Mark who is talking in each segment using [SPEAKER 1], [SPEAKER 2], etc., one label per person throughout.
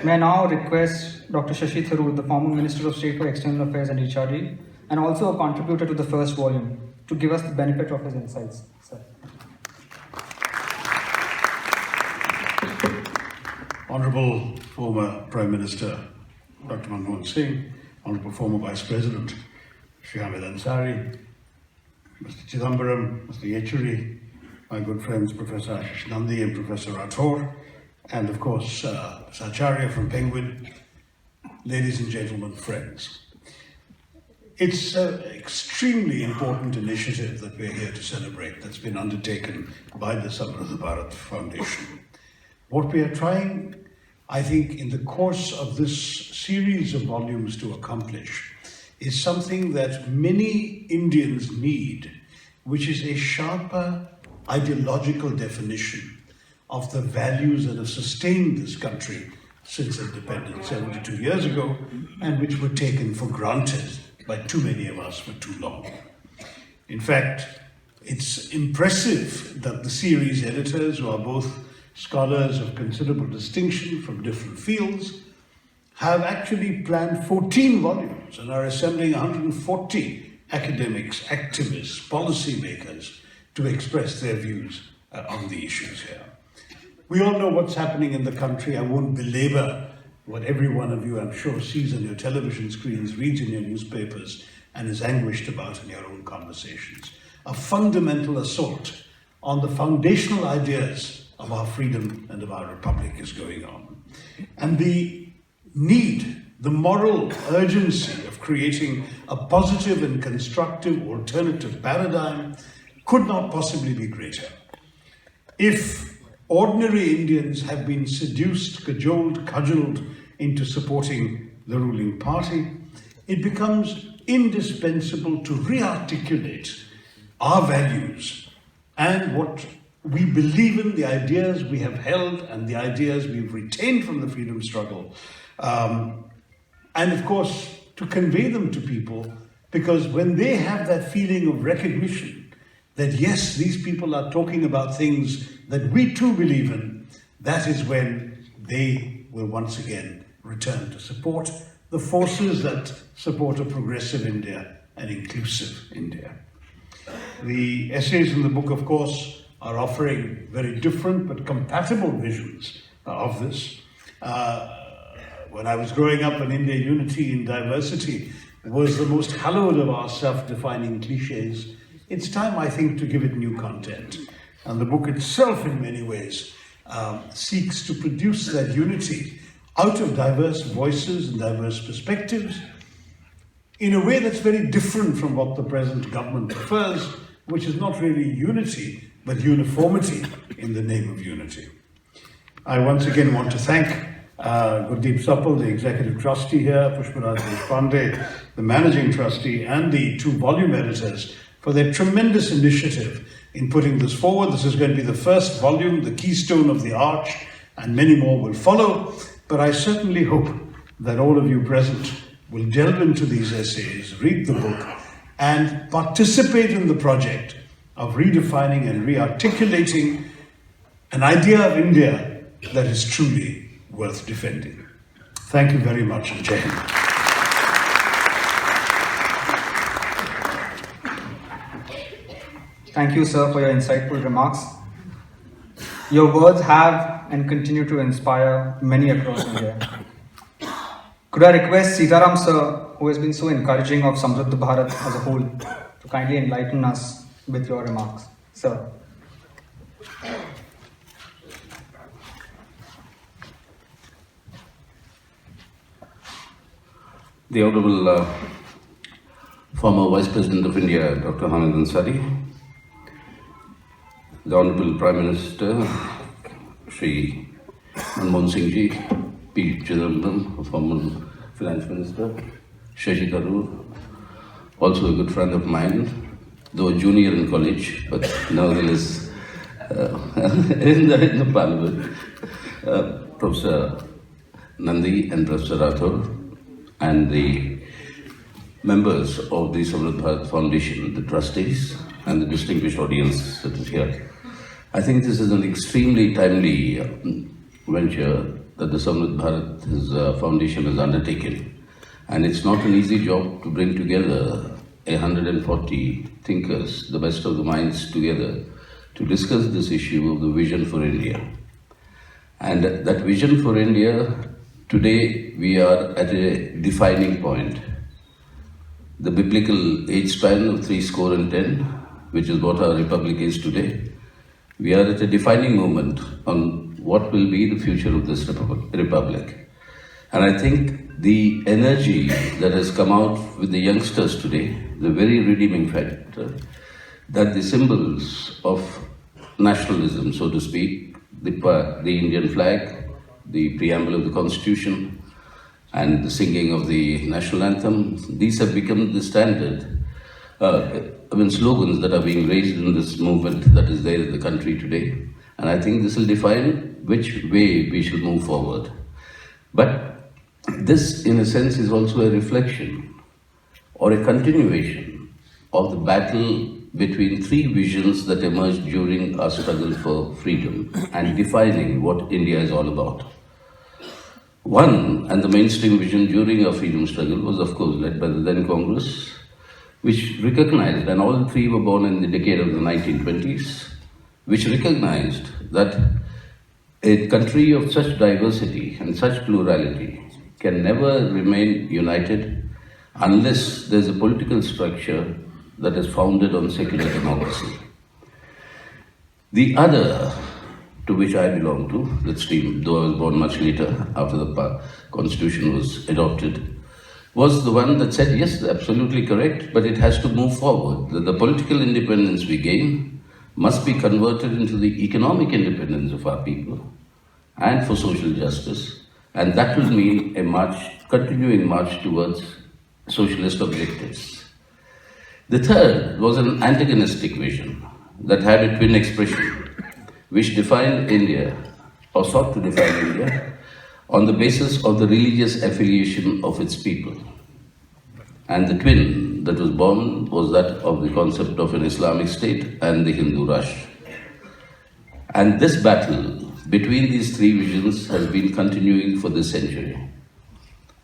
[SPEAKER 1] May I now request Dr. Shashi Tharoor, the former Minister of State for External Affairs and Yechury, and also a contributor to the first volume, to give us the benefit of his insights. Sir.
[SPEAKER 2] Honourable former Prime Minister Dr. Manmohan Singh, Honourable former Vice President Shri Hamid Ansari, Mr. Chidambaram, Mr. Yechury, my good friends Professor Ashis Nandy and Professor Tharoor, and of course Acharya from Penguin, ladies and gentlemen, friends. It's an extremely important initiative that we're here to celebrate that's been undertaken by the Samruddha Bharat Foundation. What we are trying, I think, in the course of this series of volumes to accomplish is something that many Indians need, which is a sharper ideological definition of the values that have sustained this country since independence 72 years ago, and which were taken for granted by too many of us for too long. In fact, it's impressive that the series editors, who are both scholars of considerable distinction from different fields, have actually planned 14 volumes and are assembling 140 academics, activists, policymakers to express their views on the issues here. We all know what's happening in the country. I won't belabor what every one of you, I'm sure, sees on your television screens, reads in your newspapers, and is anguished about in your own conversations. A fundamental assault on the foundational ideas of our freedom and of our republic is going on. And the need, the moral urgency of creating a positive and constructive alternative paradigm could not possibly be greater. If ordinary Indians have been seduced, cudgeled into supporting the ruling party, it becomes indispensable to re-articulate our values and what we believe in, the ideas we have held and the ideas we've retained from the freedom struggle. And of course, to convey them to people, because when they have that feeling of recognition that yes, these people are talking about things that we too believe in, that is when they will once again return to support the forces that support a progressive India and inclusive India. The essays in the book, of course, are offering very different but compatible visions of this. When I was growing up in India, unity in diversity was the most hallowed of our self-defining cliches. It's time, I think, to give it new content. And the book itself, in many ways, seeks to produce that unity out of diverse voices and diverse perspectives in a way that's very different from what the present government prefers, which is not really unity, but uniformity in the name of unity. I once again want to thank Gurdeep Sapal, the executive trustee here, Pushparaj Deshpande, the managing trustee, and the two volume editors for their tremendous initiative in putting this forward. This is going to be the first volume, the keystone of the arch, and many more will follow. But I certainly hope that all of you present will delve into these essays, read the book, and participate in the project of redefining and re-articulating an idea of India that is truly worth defending. Thank you very much, and Jai Hind.
[SPEAKER 1] Thank you, sir, for your insightful remarks. Your words have and continue to inspire many across India. Could I request Sitaram, sir, who has been so encouraging of Samruddha Bharat as a whole, to kindly enlighten us with your remarks. Sir.
[SPEAKER 3] The Honourable former Vice President of India, Dr. Hamid Ansari, the Honourable Prime Minister, Shri Manmohan Singh Ji, P. Chidambaram, former Finance Minister, Shashi Tharoor, also a good friend of mine, though a junior in college, but nevertheless in the Parliament, Professor Nandi and Professor Tharoor, and the members of the Samruddha Bharat Foundation, the trustees, and the distinguished audience that is here. I think this is an extremely timely venture that the Samrit Bharat his, Foundation has undertaken. And it's not an easy job to bring together 140 thinkers, the best of the minds together, to discuss this issue of the vision for India. And that vision for India, today we are at a defining point. The biblical age span of 70, which is what our republic is today, we are at a defining moment on what will be the future of this republic. And I think the energy that has come out with the youngsters today, the very redeeming factor, that the symbols of nationalism, so to speak, the Indian flag, the preamble of the Constitution, and the singing of the national anthem, these have become the standard slogans that are being raised in this movement that is there in the country today. And I think this will define which way we should move forward. But this, in a sense, is also a reflection or a continuation of the battle between three visions that emerged during our struggle for freedom and defining what India is all about. One, and the mainstream vision during our freedom struggle, was of course led by the then Congress, which recognized, and all three were born in the decade of the 1920s, which recognized that a country of such diversity and such plurality can never remain united unless there's a political structure that is founded on secular democracy. The other, to which I belong to, that stream, though I was born much later, after the Constitution was adopted, was the one that said, yes, absolutely correct, but it has to move forward. That the political independence we gain must be converted into the economic independence of our people and for social justice. And that will mean a continuing march towards socialist objectives. The third was an antagonistic vision that had a twin expression, which defined India, or sought to define India, on the basis of the religious affiliation of its people. And the twin that was born was that of the concept of an Islamic state and the Hindu Rashtra. And this battle between these three visions has been continuing for this century.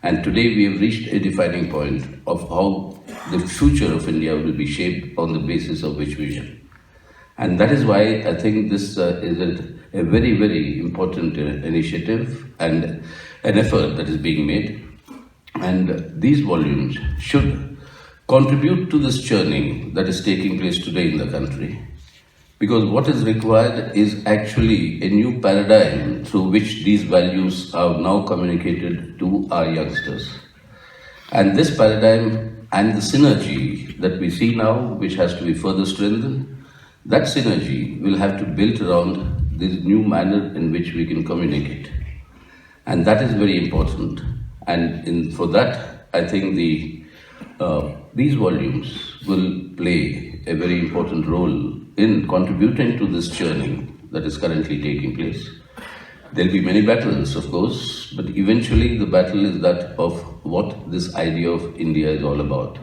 [SPEAKER 3] And today we have reached a defining point of how the future of India will be shaped on the basis of which vision. And that is why I think this is a very, very important initiative and an effort that is being made. And these volumes should contribute to this churning that is taking place today in the country. Because what is required is actually a new paradigm through which these values are now communicated to our youngsters. And this paradigm and the synergy that we see now, which has to be further strengthened, that synergy will have to build around this new manner in which we can communicate. And that is very important. And for that, I think these volumes will play a very important role in contributing to this churning that is currently taking place. There'll be many battles, of course, but eventually the battle is that of what this idea of India is all about.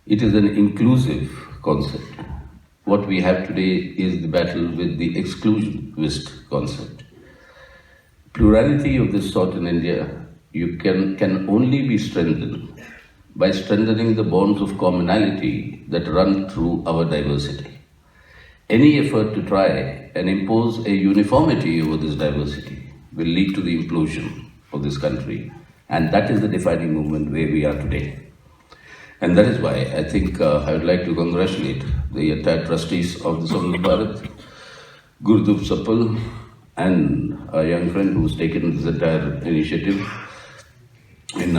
[SPEAKER 3] It is an inclusive concept. What we have today is the battle with the exclusionist concept. Plurality of this sort in India can only be strengthened by strengthening the bonds of commonality that run through our diversity. Any effort to try and impose a uniformity over this diversity will lead to the implosion of this country. And that is the defining movement where we are today. And that is why I think I would like to congratulate the entire trustees of the Samrit Bharat, Gurdup Sapal, and a young friend who's taken this entire initiative in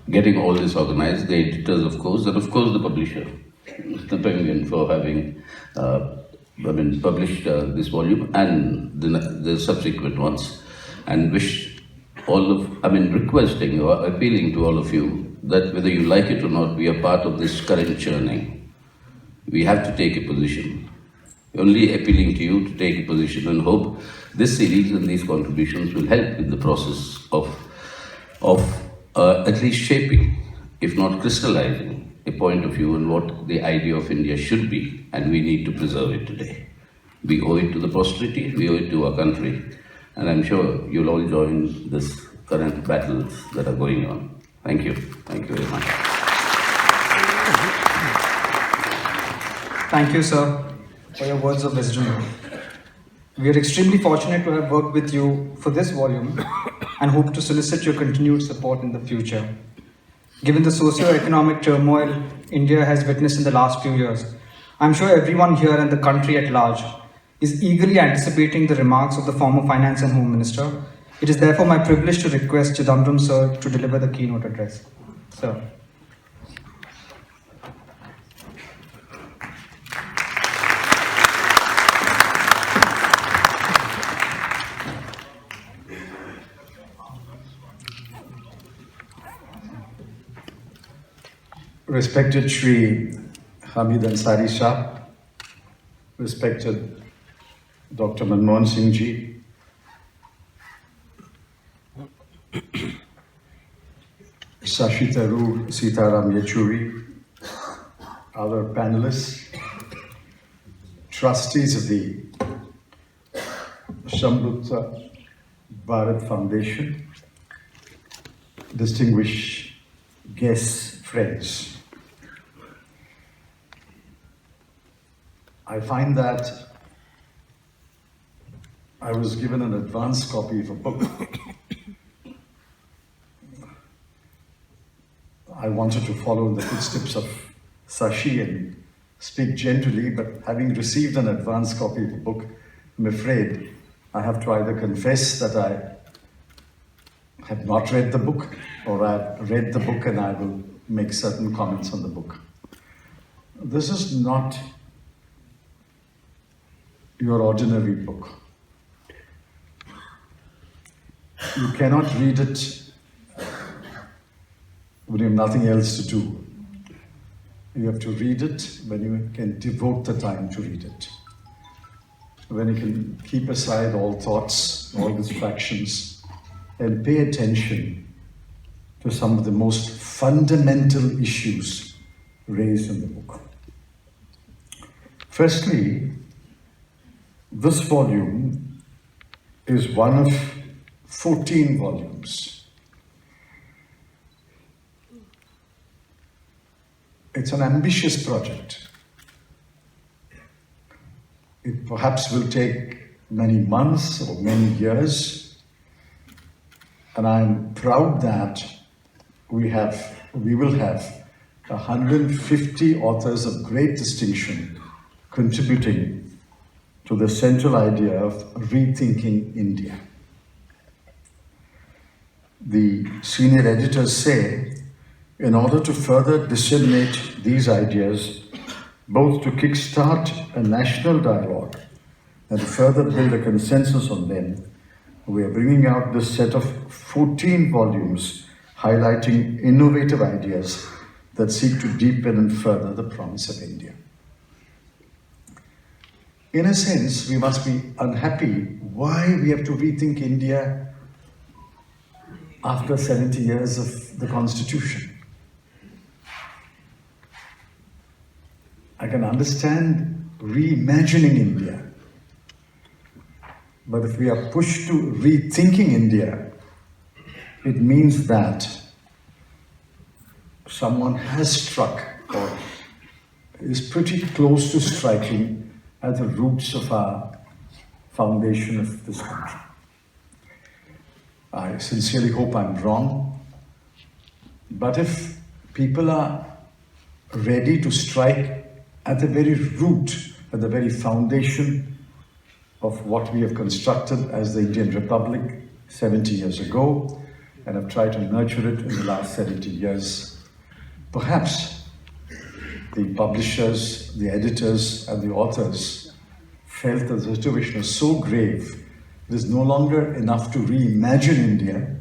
[SPEAKER 3] getting all this organized, the editors, of course, and of course the publisher, Mr. Penguin, for having published this volume and the subsequent ones, and requesting or appealing to all of you that whether you like it or not, we are part of this current churning. We have to take a position. Only appealing to you to take a position, and hope this series and these contributions will help in the process of at least shaping, if not crystallizing, a point of view on what the idea of India should be, and we need to preserve it today. We owe it to the posterity, we owe it to our country, and I'm sure you'll all join this current battles that are going on. Thank you. Thank you very much.
[SPEAKER 1] Thank you, sir, for your words of wisdom. We are extremely fortunate to have worked with you for this volume and hope to solicit your continued support in the future. Given the socio-economic turmoil India has witnessed in the last few years, I'm sure everyone here and the country at large is eagerly anticipating the remarks of the former Finance and Home Minister. It is therefore my privilege to request Chidambaram sir to deliver the keynote address. Sir.
[SPEAKER 4] Respected Shri Hamid Ansari Shah, respected Dr. Manmohan Singh Ji, Shashi, Tharoor, Sitaram, Yechury, other panelists, trustees of the Shamruddha Bharat Foundation, distinguished guests, friends. I find that I was given an advance copy of a book. I wanted to follow in the footsteps of Shashi and speak generally, but having received an advance copy of the book, I'm afraid I have to either confess that I have not read the book, or I've read the book and I will make certain comments on the book. This is not your ordinary book. You cannot read it when you have nothing else to do. You have to read it when you can devote the time to read it. When you can keep aside all thoughts, all distractions, and pay attention to some of the most fundamental issues raised in the book. Firstly, this volume is one of 14 volumes. It's an ambitious project. It perhaps will take many months or many years, and I'm proud that we will have 150 authors of great distinction contributing to the central idea of rethinking India. The senior editors say, in order to further disseminate these ideas, both to kickstart a national dialogue and to further build a consensus on them, we are bringing out this set of 14 volumes highlighting innovative ideas that seek to deepen and further the promise of India. In a sense, we must be unhappy why we have to rethink India after 70 years of the Constitution. I can understand reimagining India, but if we are pushed to rethinking India, it means that someone has struck or is pretty close to striking at the roots of our foundation of this country. I sincerely hope I'm wrong, but if people are ready to strike at the very root, at the very foundation of what we have constructed as the Indian Republic 70 years ago, and have tried to nurture it in the last 70 years, perhaps the publishers, the editors, and the authors felt that the situation was so grave, it is no longer enough to reimagine India,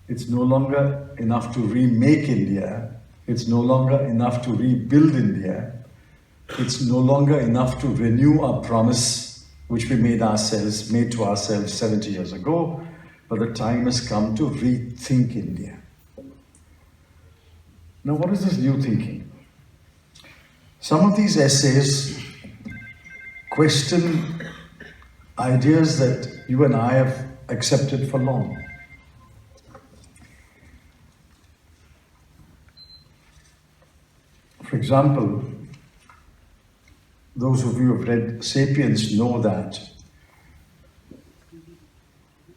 [SPEAKER 4] it's no longer enough to remake India, it's no longer enough to rebuild India, it's no longer enough to renew our promise which we made to ourselves 70 years ago, but the time has come to rethink India. Now, what is this new thinking? Some of these essays question ideas that you and I have accepted for long. For example, those of you who have read Sapiens know that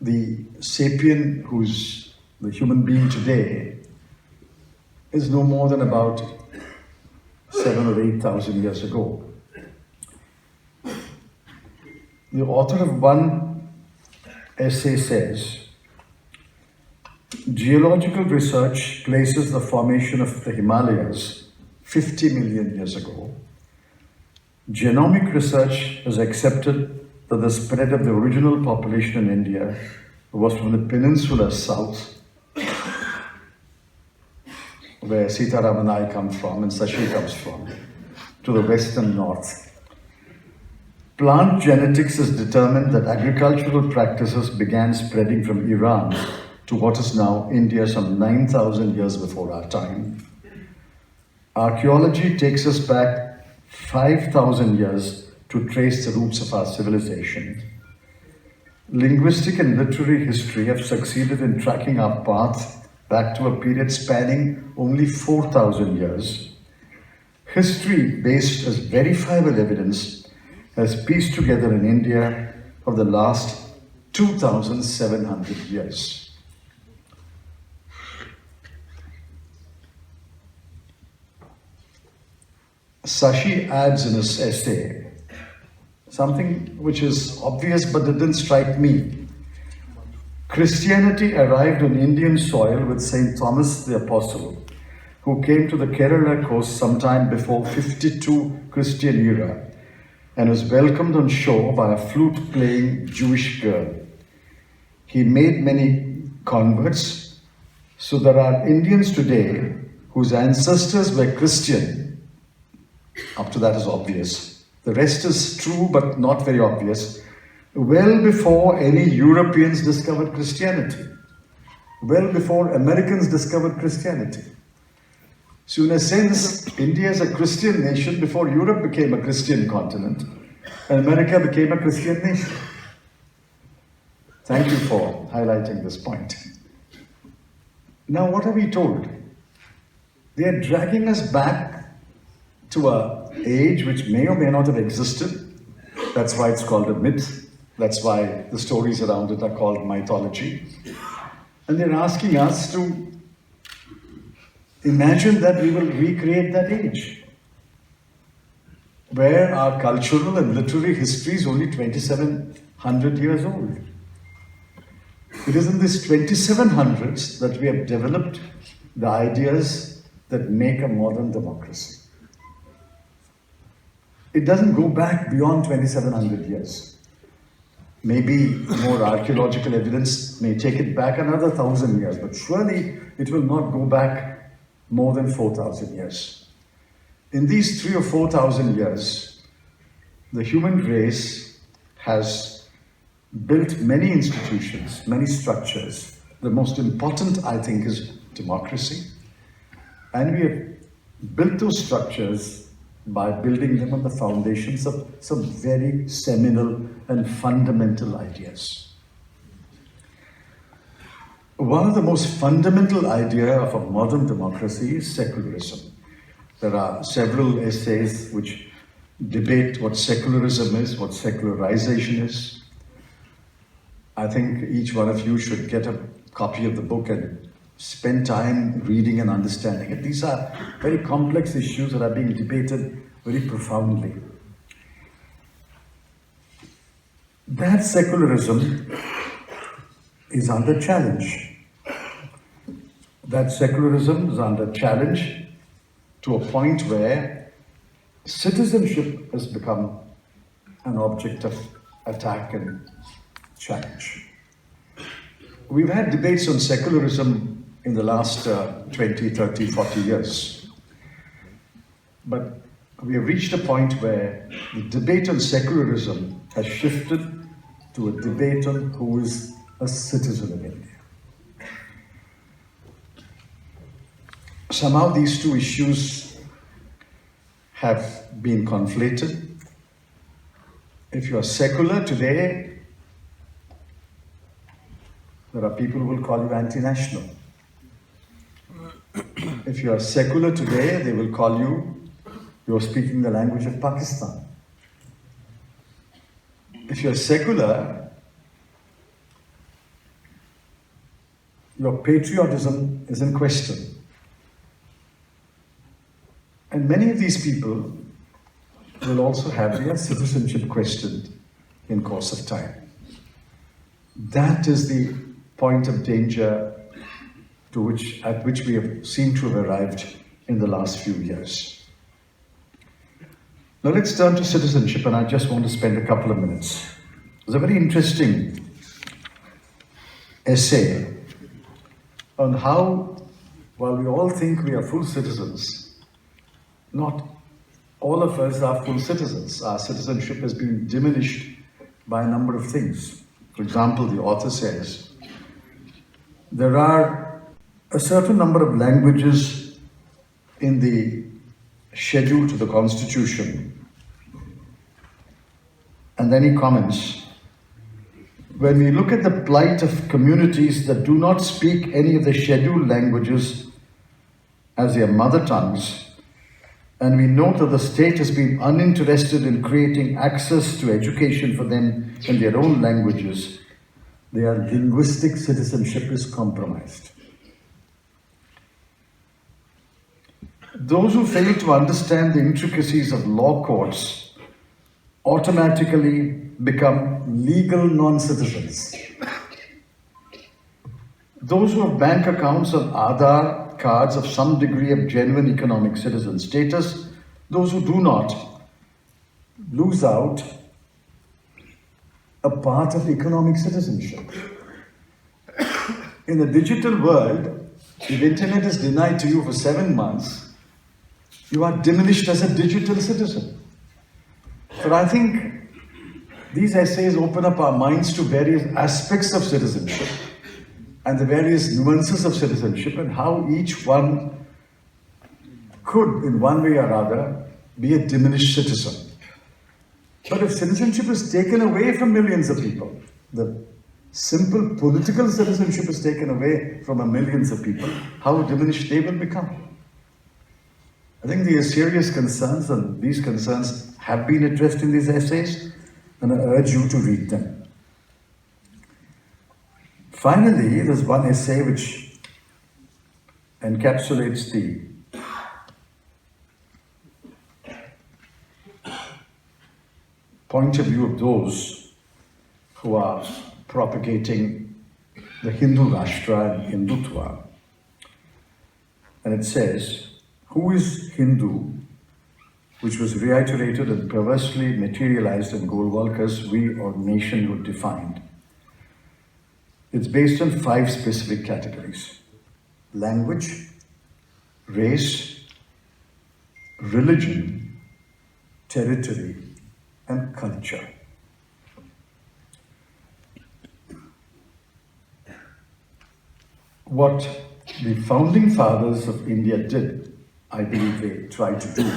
[SPEAKER 4] the sapien who's the human being today is no more than about 7,000 or 8,000 years ago. The author of one essay says, geological research places the formation of the Himalayas 50 million years ago. Genomic research has accepted that the spread of the original population in India was from the peninsula south, where Sitaram and I come from and Shashi comes from, to the west and north. Plant genetics has determined that agricultural practices began spreading from Iran to what is now India some 9,000 years before our time. Archaeology takes us back 5,000 years to trace the roots of our civilization. Linguistic and literary history have succeeded in tracking our path back to a period spanning only 4,000 years. History, based as verifiable evidence, has pieced together in India of the last 2,700 years. Shashi adds in his essay something which is obvious but it didn't strike me. Christianity arrived on Indian soil with St. Thomas the Apostle, who came to the Kerala coast sometime before 52 Christian era and was welcomed on shore by a flute-playing Jewish girl. He made many converts, so there are Indians today whose ancestors were Christian. Up to that is obvious. The rest is true but not very obvious. Well before any Europeans discovered Christianity. Well before Americans discovered Christianity. So in a sense, India is a Christian nation before Europe became a Christian continent and America became a Christian nation. Thank you for highlighting this point. Now what are we told? They are dragging us back to an age which may or may not have existed. That's why it's called a myth. That's why the stories around it are called mythology. And they're asking us to imagine that we will recreate that age, where our cultural and literary history is only 2,700 years old. It is in this 2,700s that we have developed the ideas that make a modern democracy. It doesn't go back beyond 2,700 years. Maybe more archaeological evidence may take it back another 1,000 years, but surely it will not go back more than 4,000 years. In these 3,000 or 4,000 years, the human race has built many institutions, many structures. The most important, I think, is democracy. And we have built those structures by building them on the foundations of some very seminal and fundamental ideas. One of the most fundamental ideas of a modern democracy is secularism. There are several essays which debate what secularism is, what secularization is. I think each one of you should get a copy of the book and spend time reading and understanding it. These are very complex issues that are being debated very profoundly. That secularism is under challenge. That secularism is under challenge to a point where citizenship has become an object of attack and challenge. We've had debates on secularism in the last 20, 30, 40 years. But we have reached a point where the debate on secularism has shifted to a debate on who is a citizen of India. Somehow these two issues have been conflated. If you are secular today, There are people who will call you anti-national. If you are secular today, they will call you're speaking the language of Pakistan. If you're secular, your patriotism is in question. And many of these people will also have their citizenship questioned in course of time. That is the point of danger at which we have seemed to have arrived in the last few years. Now let's turn to citizenship, and I just want to spend a couple of minutes. There's a very interesting essay on how, while we all think we are full citizens, not all of us are full citizens. Our citizenship has been diminished by a number of things. For example, the author says, there are a certain number of languages in the schedule to the Constitution. And then he comments, when we look at the plight of communities that do not speak any of the scheduled languages as their mother tongues, and we note that the state has been uninterested in creating access to education for them in their own languages, their linguistic citizenship is compromised. Those who fail to understand the intricacies of law courts automatically become legal non-citizens. Those who have bank accounts or Aadhaar cards of some degree of genuine economic citizen status, those who do not, lose out a part of economic citizenship. In the digital world, if internet is denied to you for 7 months, you are diminished as a digital citizen. So I think these essays open up our minds to various aspects of citizenship and the various nuances of citizenship and how each one could, in one way or other, be a diminished citizen. But if citizenship is taken away from millions of people, the simple political citizenship is taken away from millions of people, how diminished they will become. I think there are serious concerns, and these concerns have been addressed in these essays, and I urge you to read them. Finally, there's one essay which encapsulates the point of view of those who are propagating the Hindu Rashtra and Hindutva. And it says, who is Hindu, which was reiterated and perversely materialized in Golwalkar's We or Nationhood Defined. It's based on 5 specific categories: language, race, religion, territory, and culture. What the founding fathers of India did, I believe they tried to do,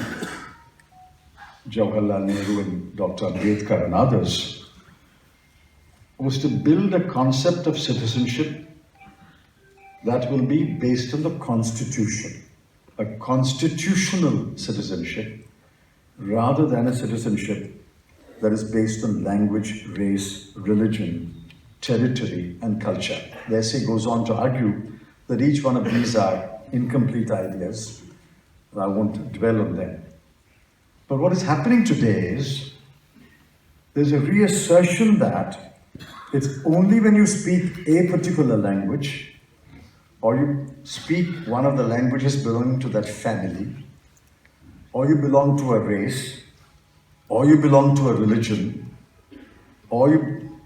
[SPEAKER 4] Jawaharlal Nehru and Dr. Ambedkar and others, was to build a concept of citizenship that will be based on the Constitution, a constitutional citizenship, rather than a citizenship that is based on language, race, religion, territory, and culture. The essay goes on to argue that each one of these are incomplete ideas. I won't dwell on them. But what is happening today is there's a reassertion that it's only when you speak a particular language or you speak one of the languages belonging to that family, or you belong to a race, or you belong to a religion, or you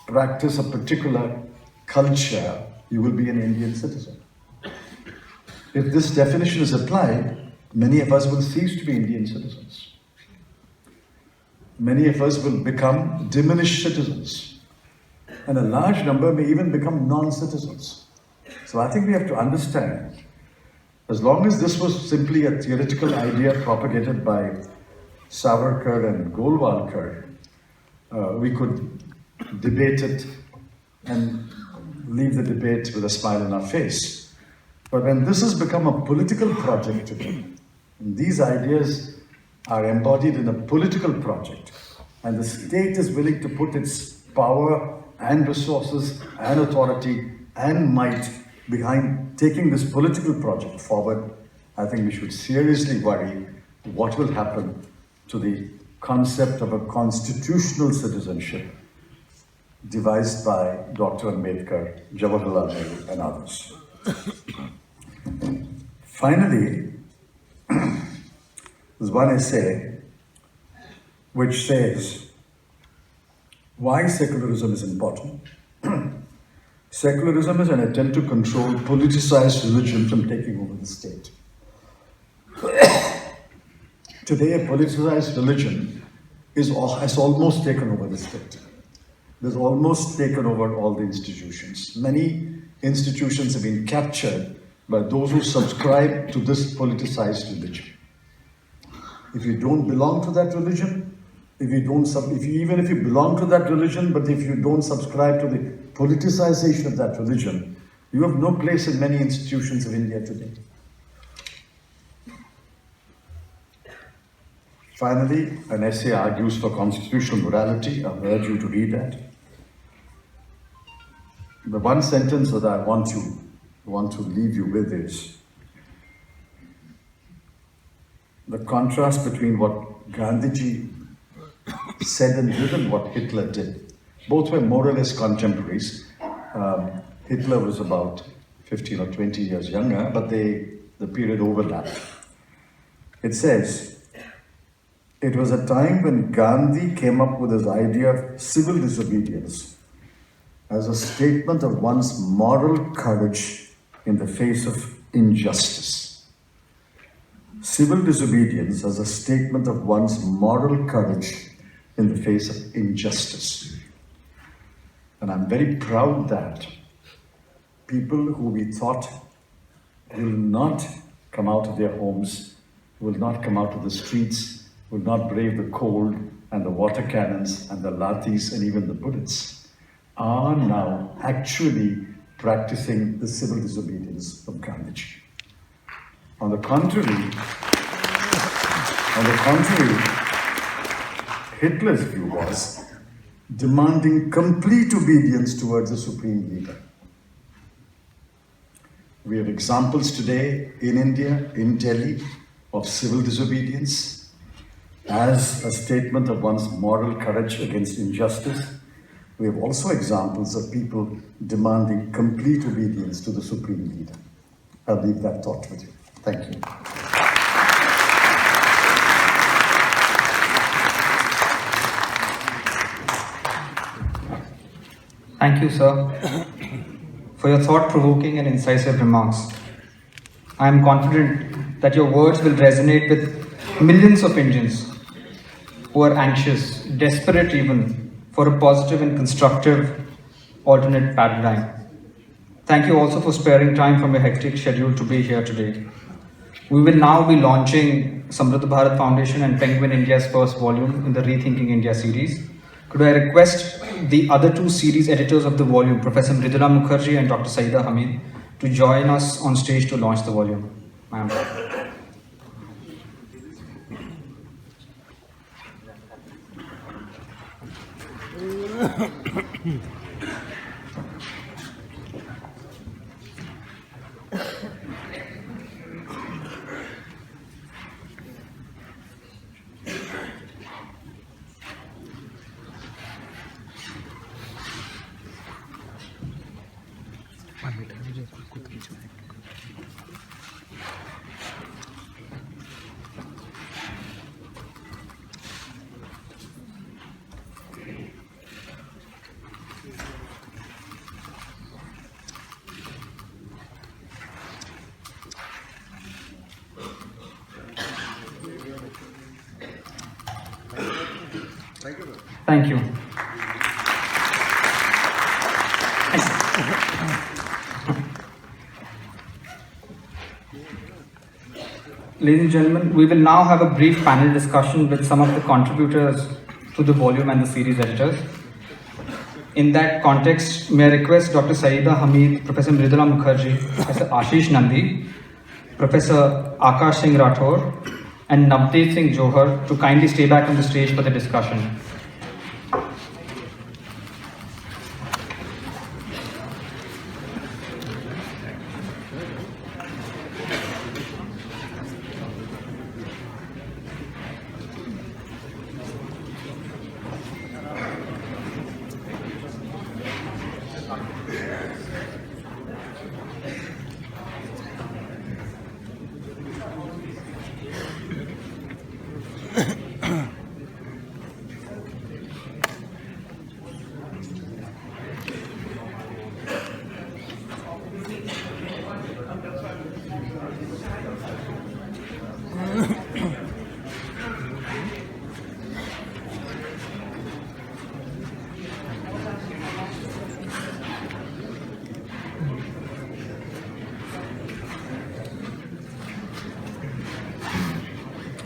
[SPEAKER 4] practice a particular culture, you will be an Indian citizen. If this definition is applied, many of us will cease to be Indian citizens. Many of us will become diminished citizens, and a large number may even become non-citizens. So I think we have to understand, as long as this was simply a theoretical idea propagated by Savarkar and Golwalkar, we could debate it and leave leave the debate with a smile on our face. But when this has become a political project today, and these ideas are embodied in a political project, and the state is willing to put its power and resources and authority and might behind taking this political project forward, I think we should seriously worry what will happen to the concept of a constitutional citizenship devised by Dr. Ambedkar, Jawaharlal Nehru, and others. Finally, there's one essay which says why secularism is important. Secularism is an attempt to control politicized religion from taking over the state. Today, a politicized religion has almost taken over the state. It has almost taken over all the institutions. Many institutions have been captured by those who subscribe to this politicized religion. If you don't belong to that religion, even if you belong to that religion, but if you don't subscribe to the politicization of that religion, you have no place in many institutions of India today. Finally, an essay argues for constitutional morality. I urge you to read that. The one sentence that I want to leave you with is the contrast between what Gandhiji said and did and what Hitler did. Both were more or less contemporaries. Hitler was about 15 or 20 years younger, but the period overlapped. It says, it was a time when Gandhi came up with his idea of civil disobedience as a statement of one's moral courage in the face of injustice. Civil disobedience as a statement of one's moral courage in the face of injustice. And I'm very proud that people who we thought will not come out of their homes, will not come out of the streets, will not brave the cold and the water cannons and the lathis and even the bullets, are now actually practicing the civil disobedience of Gandhiji. On the contrary, Hitler's view was demanding complete obedience towards the supreme leader. We have examples today in India, in Delhi, of civil disobedience as a statement of one's moral courage against injustice. We have also examples of people demanding complete obedience to the supreme leader. I'll leave that thought with you. Thank you.
[SPEAKER 1] Thank you, sir, for your thought-provoking and incisive remarks. I am confident that your words will resonate with millions of Indians who are anxious, desperate even, for a positive and constructive alternate paradigm. Thank you also for sparing time from your hectic schedule to be here today. We will now be launching Samriddha Bharat Foundation and Penguin India's first volume in the Rethinking India series. Could I request the other two series editors of the volume, Professor Mridula Mukherjee and Dr. Saida Hamid, to join us on stage to launch the volume. Ma'am. Thank you. Ladies and gentlemen, we will now have a brief panel discussion with some of the contributors to the volume and the series editors. In that context, may I request Dr. Saeeda Hamid, Professor Mridula Mukherjee, Professor Ashis Nandy, Professor Akash Singh Rathore, and Navdeep Singh Johar to kindly stay back on the stage for the discussion.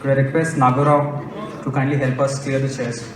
[SPEAKER 1] Could I request Nagarao to kindly help us clear the chairs?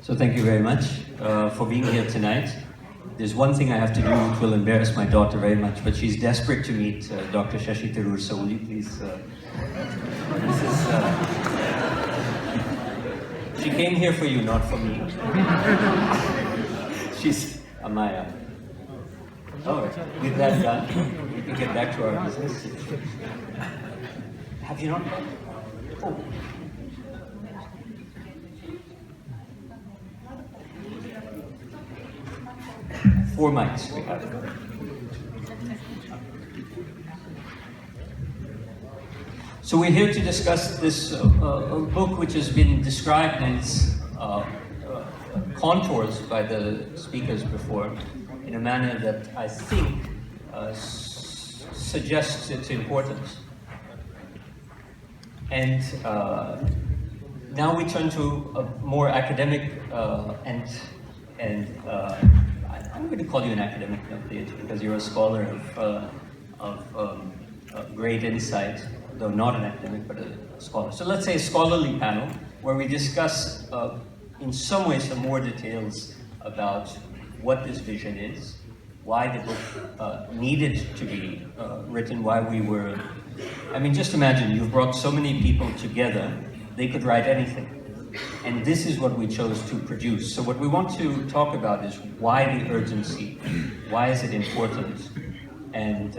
[SPEAKER 5] So thank you very much for being here tonight. There's one thing I have to do which will embarrass my daughter very much, but she's desperate to meet Dr. Shashi Tharoor, so will you please... She came here for you, not for me. She's Amaya. All right, with that done, we can get back to our business. Have you not? Oh. Four mics we have. So we're here to discuss this book which has been described in its contours by the speakers before in a manner that I think suggests its importance. And now we turn to a more academic I'm going to call you an academic because you're a scholar of great insight, though not an academic, but a scholar. So let's say a scholarly panel where we discuss, in some ways, some more details about what this vision is, why the book needed to be written, why we were... I mean, just imagine, you've brought so many people together, they could write anything. And this is what we chose to produce. So what we want to talk about is why the urgency, why is it important? And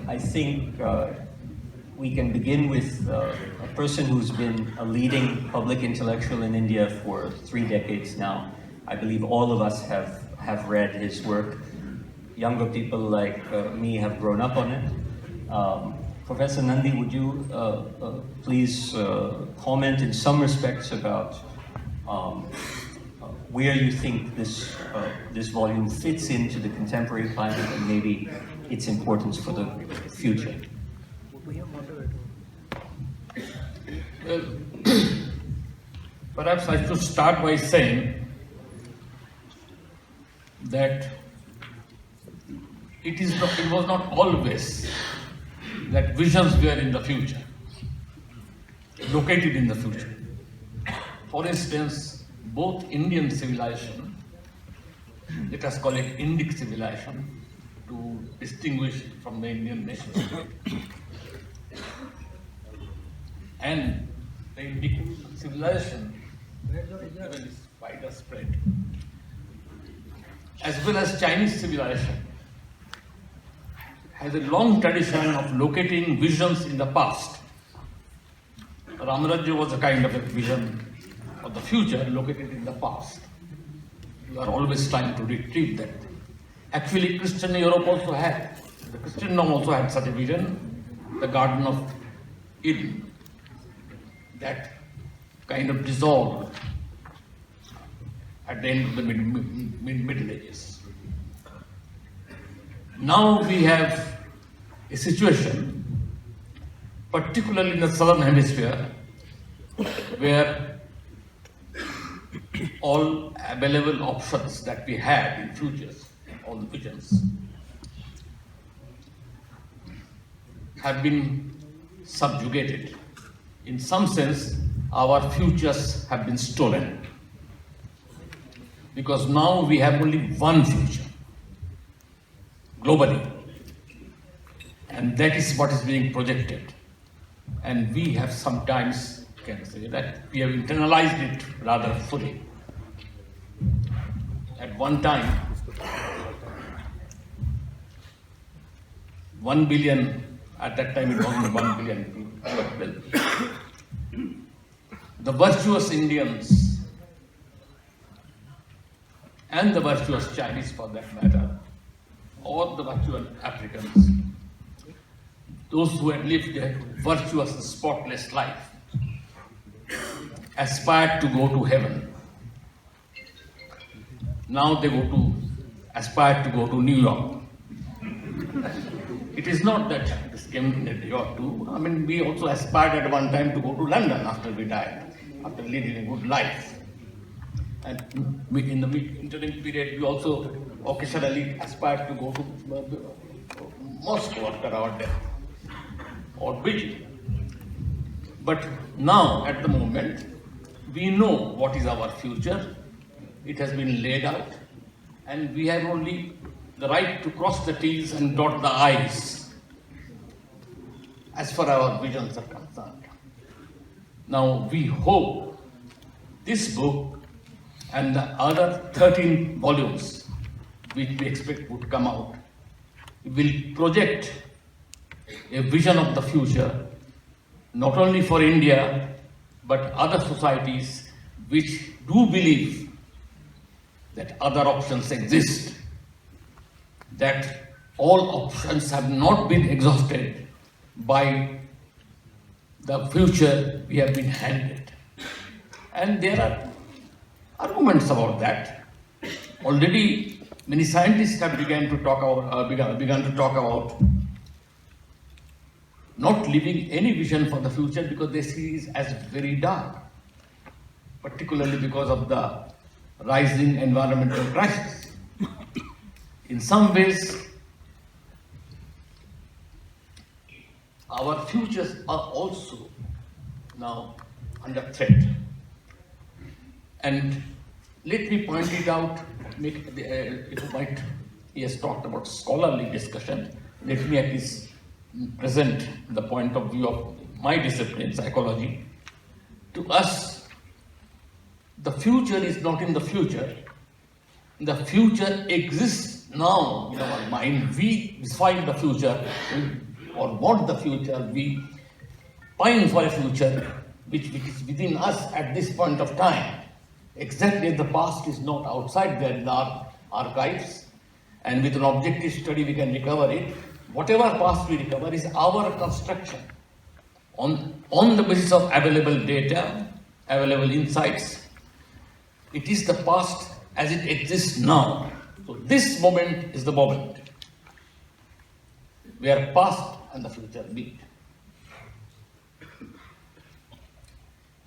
[SPEAKER 5] I think we can begin with a person who's been a leading public intellectual in India for 3 decades now. I believe all of us have read his work. Younger people like me have grown up on it. Professor Nandy, would you please comment in some respects about where you think this volume fits into the contemporary climate and maybe its importance for the future?
[SPEAKER 6] Well, perhaps I should start by saying that it was not always that visions were in the future, located in the future. For instance, both Indian civilization, let us call it Indic civilization, to distinguish it from the Indian nation state, and the Indic civilization, given its wider spread, as well as Chinese civilization, has a long tradition of locating visions in the past. Ramarajya was a kind of a vision of the future located in the past. You are always trying to retrieve that. Actually, Christian Europe also had, the Christendom also had such a vision, the Garden of Eden, that kind of dissolved at the end of the Middle Ages. Now we have a situation, particularly in the southern hemisphere, where all available options that we had in futures, all the visions, have been subjugated. In some sense, our futures have been stolen. Because now we have only one future, globally. And that is what is being projected. And we have sometimes, can say that, we have internalized it rather fully. At one time, 1 billion, at that time it wasn't 1 billion people. The virtuous Indians and the virtuous Chinese for that matter, or the virtuous Africans, those who had lived a virtuous and spotless life, aspired to go to heaven. Now they aspire to go to New York. It is not that this came in a day or two. I mean, we also aspired at one time to go to London after we died, after leading a good life. And in the interim period, we also occasionally aspired to go to Moscow after our death, or Beijing. But now, at the moment, we know what is our future. It has been laid out, and we have only the right to cross the T's and dot the I's as far as our visions are concerned. Now, we hope this book and the other 13 volumes which we expect would come out will project a vision of the future, not only for India, but other societies which do believe that other options exist, that all options have not been exhausted by the future we have been handed. And there are arguments about that. Already many scientists have begun to talk about not leaving any vision for the future because they see it as very dark, particularly because of the rising environmental crisis. In some ways, our futures are also now under threat. And let me point it out, he has talked about scholarly discussion. Let me at least present the point of view of my discipline, psychology. To us, the future is not in the future. The future exists now in our mind. We define the future or want the future. We pine for a future which is within us at this point of time. Exactly as the past is not outside there in our archives, and with an objective study we can recover it. Whatever past we recover is our construction on the basis of available data, available insights. It is the past as it exists now. So this moment is the moment where past and the future meet.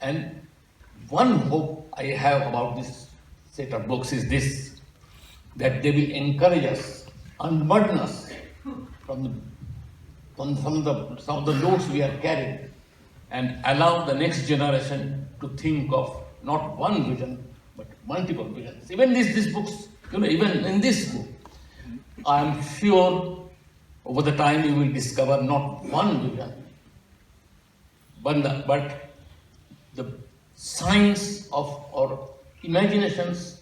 [SPEAKER 6] And one hope I have about this set of books is this, that they will encourage us, unburden us from some of the loads we are carrying, and allow the next generation to think of not one vision, but multiple visions. Even these books, even in this book, I am sure over the time you will discover not one vision, but the signs of or imaginations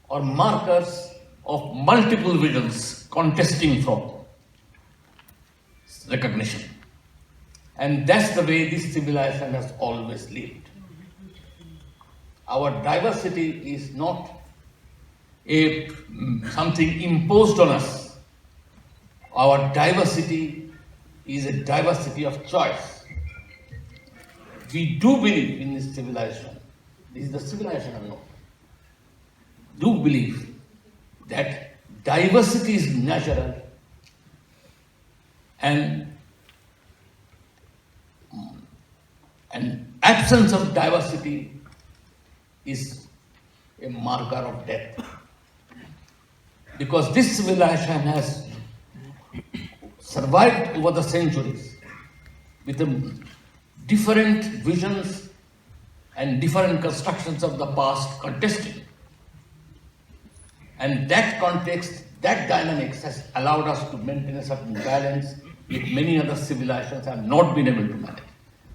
[SPEAKER 6] or markers of multiple visions contesting from. recognition. And that's the way this civilization has always lived. Our diversity is not something imposed on us. Our diversity is a diversity of choice. We do believe in this civilization. This is the civilization of North. Do believe that diversity is natural and absence of diversity is a marker of death. Because this civilization has survived over the centuries with different visions and different constructions of the past contesting. And that context, that dynamics has allowed us to maintain a certain balance which many other civilizations have not been able to manage.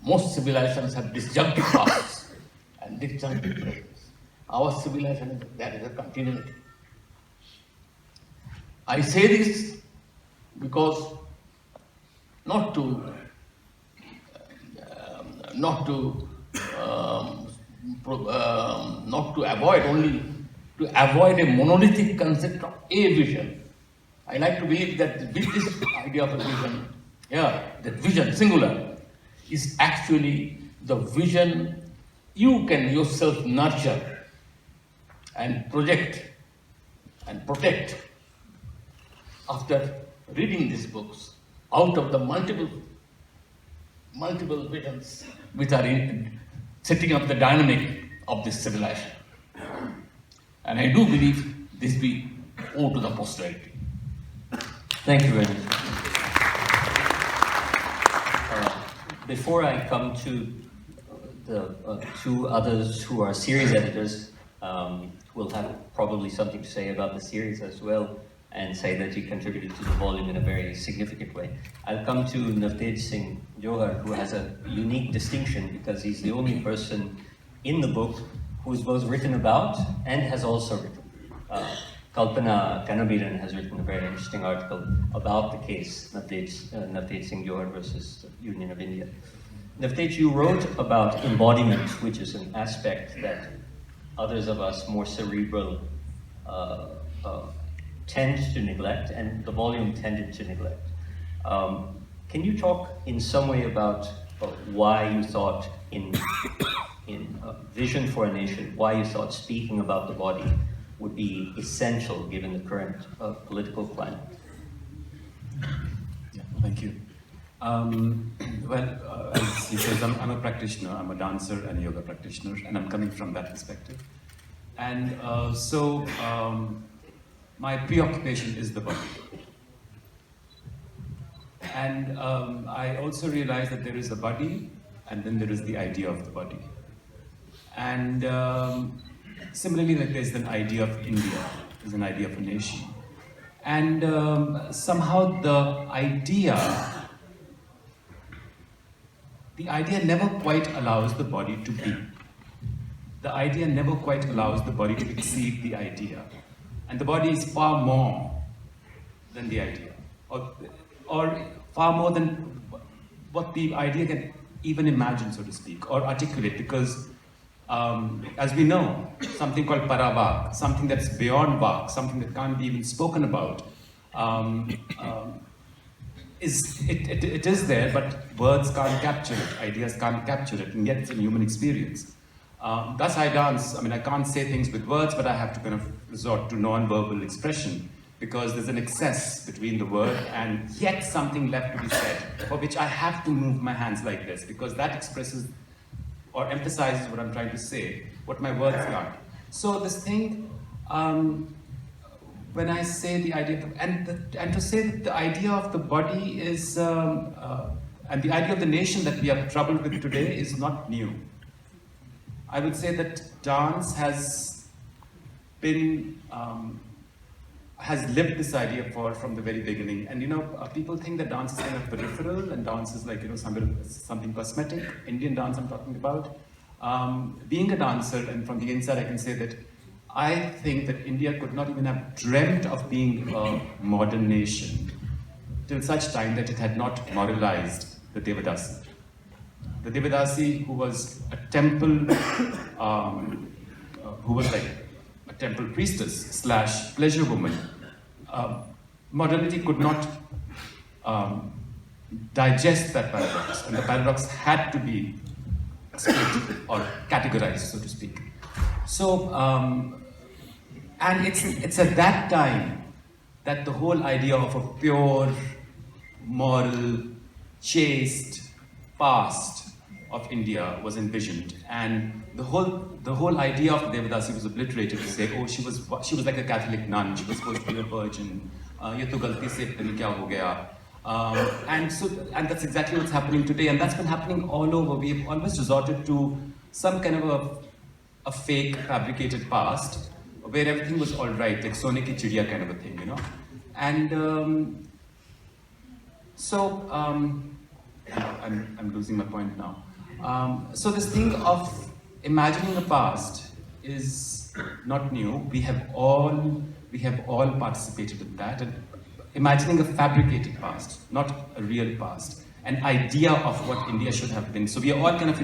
[SPEAKER 6] Most civilizations have disjunctive pasts and disjunctive presence. Our civilization, that is a continuity. I say this because not to avoid, only to avoid a monolithic concept of a vision. I like to believe that with this idea of a vision, that vision, singular, is actually the vision you can yourself nurture and project and protect after reading these books out of the multiple visions which are in setting up the dynamic of this civilization. And I do believe this be owed to the posterity.
[SPEAKER 5] Thank you very much. Before I come to the two others who are series editors, who will have probably something to say about the series as well, and say that he contributed to the volume in a very significant way. I'll come to Navtej Singh Johar, who has a unique distinction because he's the only person in the book who's both written about and has also written. Kalpana Kanabiran has written a very interesting article about the case Navtej Singh Johar versus the Union of India. Navtej, you wrote about embodiment, which is an aspect that others of us more cerebral tend to neglect, and the volume tended to neglect. Can you talk in some way about why you thought in Vision for a Nation, why you thought speaking about the body would be essential given the current political climate?
[SPEAKER 7] Yeah, thank you. As he says, I'm a practitioner, I'm a dancer and a yoga practitioner, and I'm coming from that perspective. And my preoccupation is the body. And I also realize that there is a body, and then there is the idea of the body. And similarly, like there's an idea of India, there's an idea of a nation. And somehow the idea never quite allows the body to be. The idea never quite allows the body to exceed the idea. And the body is far more than the idea, or far more than what the idea can even imagine, so to speak, or articulate, because as we know, something called paravak, something that's beyond vak, something that can't be even spoken about, it is there, but words can't capture it, ideas can't capture it, and yet it's a human experience. Thus I dance. I mean, I can't say things with words, but I have to kind of resort to non-verbal expression because there's an excess between the word and yet something left to be said, for which I have to move my hands like this because that expresses or emphasizes what I'm trying to say, what my words can't. So this thing, when I say the idea of and to say that the idea of the body is and the idea of the nation that we are troubled with today is not new. I would say that dance has been, has lived this idea from the very beginning. And people think that dance is kind of peripheral and dance is like, something cosmetic. Indian dance I'm talking about. Being a dancer, and from the inside I can say that I think that India could not even have dreamt of being a modern nation till such time that it had not moralized the Devadasi. The Devadasi, who was a temple, who was like a temple priestess / pleasure woman, modernity could not digest that paradox, and the paradox had to be split or categorized, so to speak. So, and it's at that time that the whole idea of a pure, moral, chaste past of India was envisioned, and the whole idea of Devadasi was obliterated to say, oh, she was like a Catholic nun, she was supposed to be a virgin. Ye to galti se pata nahi kya ho gaya. And that's exactly what's happening today, and that's been happening all over. We've always resorted to some kind of a fake, fabricated past where everything was all right, like Sone ki chidiya kind of a thing, you know. And I'm losing my point now. So this thing of imagining the past is not new. We have all participated in that. And imagining a fabricated past, not a real past, an idea of what India should have been. So we are all kind of,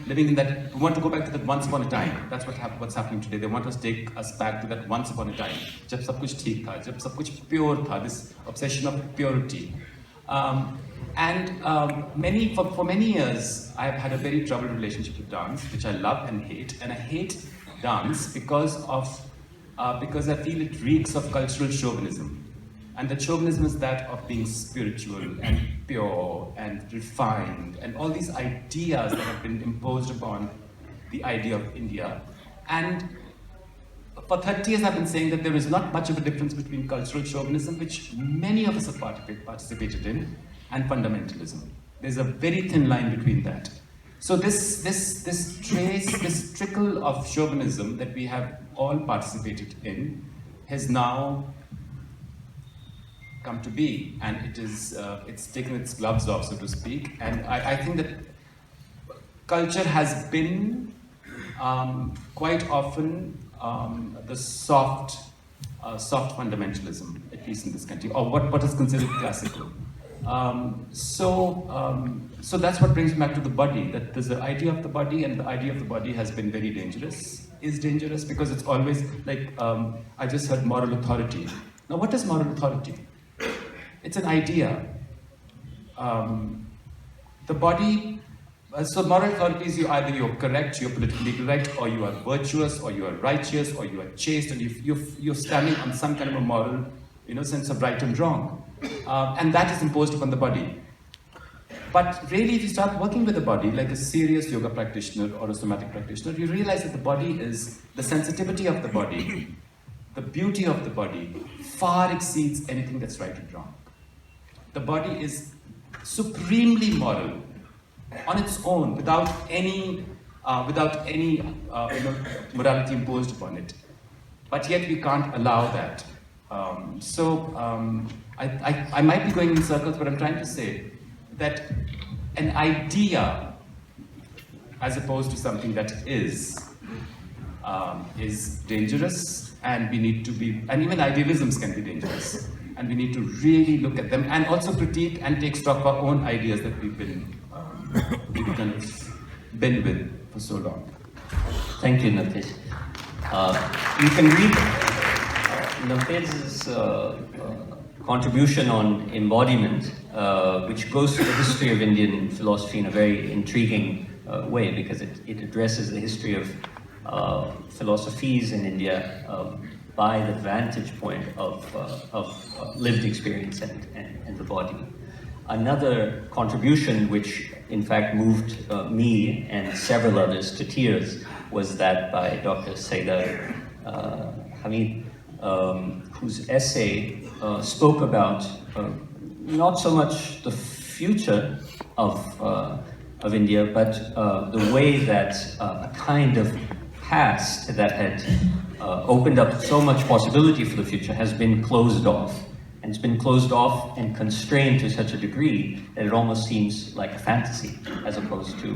[SPEAKER 7] living in that. We want to go back to that once upon a time. That's what's happening today. They want us to take us back to that once upon a time. Jab sab kuch theek tha, jab sab kuch pure tha, this obsession of purity. For many years, I've had a very troubled relationship with dance, which I love and hate. And I hate dance because I feel it reeks of cultural chauvinism. And the chauvinism is that of being spiritual and pure and refined, and all these ideas that have been imposed upon the idea of India. And for 30 years I've been saying that there is not much of a difference between cultural chauvinism, which many of us have participated in, and fundamentalism. There's a very thin line between that. So this trickle of chauvinism that we have all participated in has now come to be, and it's taken its gloves off, so to speak. And I think that culture has been quite often the soft fundamentalism, at least in this country, or what is considered classical. So that's what brings me back to the body, that there's the idea of the body, and the idea of the body has been very dangerous, is dangerous, because it's always like, I just heard moral authority. Now what is moral authority? It's an idea. The body, so moral authority is either you're correct, you're politically correct, or you are virtuous, or you are righteous, or you are chaste, and you're standing on some kind of a moral, sense of right and wrong. And that is imposed upon the body. But really, if you start working with the body, like a serious yoga practitioner or a somatic practitioner, you realize that the body is, the sensitivity of the body, the beauty of the body, far exceeds anything that's right and wrong. The body is supremely moral on its own, without any morality imposed upon it. But yet we can't allow that. I might be going in circles, but I'm trying to say that an idea, as opposed to something that is dangerous, and we need to be, and even idealisms can be dangerous, and we need to really look at them and also critique and take stock of our own ideas that we've kind of been with for so long.
[SPEAKER 5] Thank you, Navtej. You can read Navtej's contribution on embodiment, which goes through the history of Indian philosophy in a very intriguing way, because it addresses the history of philosophies in India by the vantage point of lived experience and the body. Another contribution, which in fact moved me and several others to tears, was that by Dr. Saida Hamid, whose essay spoke about not so much the future of India, but the way that a kind of past that had opened up so much possibility for the future has been closed off. And it's been closed off and constrained to such a degree that it almost seems like a fantasy, as opposed to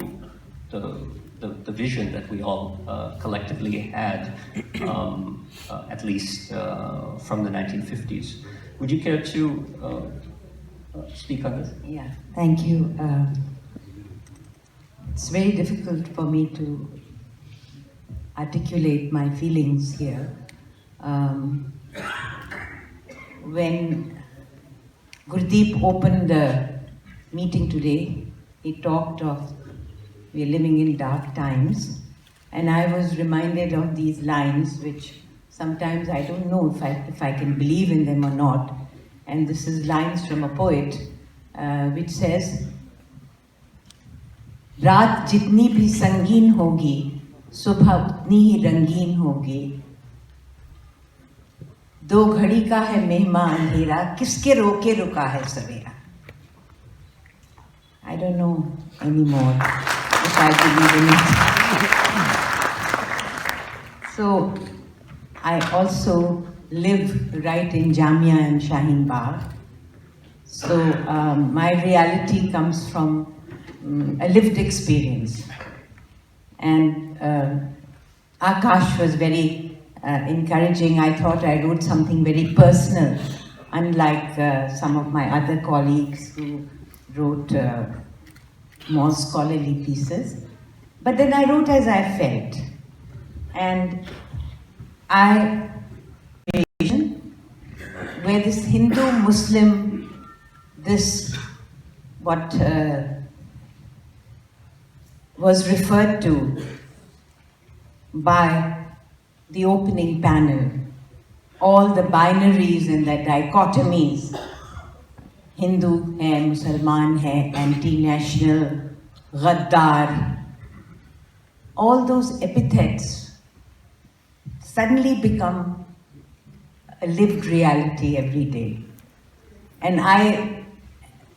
[SPEAKER 5] the vision that we all collectively had, at least from the 1950s. Would you care to speak on this?
[SPEAKER 8] Yeah, thank you. It's very difficult for me to articulate my feelings here. When Gurdeep opened the meeting today, he talked of we are living in dark times, and I was reminded of these lines, which sometimes I don't know if I can believe in them or not. And this is lines from a poet, which says, रात जितनी भी संगीन होगी, सुबह उतनी ही रंगीन होगी. दो घड़ी का है मेहमा अंधेरा, किसके रोके रुका है सवेरा. I don't know anymore if I believe in it. So, I also live right in Jamia and Shaheen Bagh. So, my reality comes from a lived experience. And Akash was very encouraging. I thought I wrote something very personal, unlike some of my other colleagues who wrote more scholarly pieces. But then I wrote as I felt. And I where this Hindu-Muslim, this what was referred to by the opening panel, all the binaries and the dichotomies, Hindu hai, Musalman hai, anti-national, Ghaddar, all those epithets suddenly become a lived reality every day. And